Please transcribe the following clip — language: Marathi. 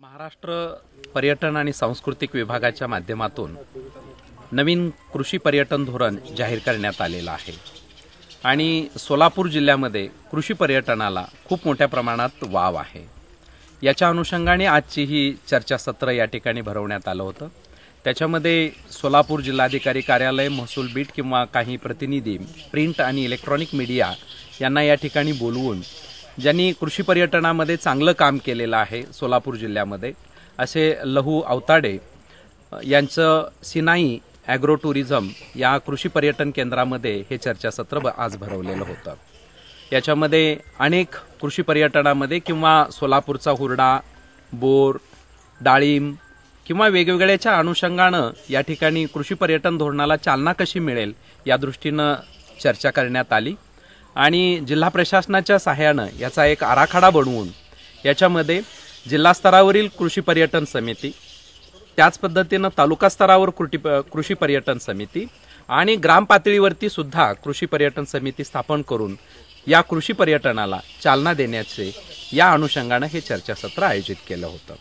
महाराष्ट्र पर्यटन आणि सांस्कृतिक विभागाच्या माध्यमातून नवीन कृषी पर्यटन धोरण जाहीर करण्यात आलेलं आहे आणि सोलापूर जिल्ह्यामध्ये कृषी पर्यटनाला खूप मोठ्या प्रमाणात वाव आहे। याच्या अनुषंगाने आजची ही चर्चासत्र या ठिकाणी भरवण्यात आलं होतं। त्याच्यामध्ये सोलापूर जिल्हाधिकारी कार्यालय, महसूल बीट किंवा काही प्रतिनिधी, प्रिंट आणि इलेक्ट्रॉनिक मीडिया यांना या ठिकाणी बोलवून ज्यांनी कृषी पर्यटनामध्ये चांगलं काम केलेलं आहे सोलापूर जिल्ह्यामध्ये असे लहू अवताडे यांचं सिनाई ॲग्रो टुरिझम या कृषी पर्यटन केंद्रामध्ये हे चर्चासत्र आज भरवलेलं होतं। याच्यामध्ये अनेक कृषी पर्यटनामध्ये किंवा सोलापूरचा हुरडा, बोर, डाळिंब किंवा वेगवेगळ्याच्या अनुषंगानं या ठिकाणी कृषी पर्यटन धोरणाला चालना कशी मिळेल या दृष्टीनं चर्चा करण्यात आली आणि जिल्हा प्रशासनाच्या सहाय्यानं याचा एक आराखडा बनवून याच्यामध्ये जिल्हा स्तरावरील कृषी पर्यटन समिती, त्याच पद्धतीनं तालुका स्तरावर कृषी पर्यटन समिती आणि ग्राम पातळीवरती सुद्धा कृषी पर्यटन समिती स्थापन करून या कृषी पर्यटनाला चालना देण्याचे या अनुषंगानं हे चर्चासत्र आयोजित केलं होतं।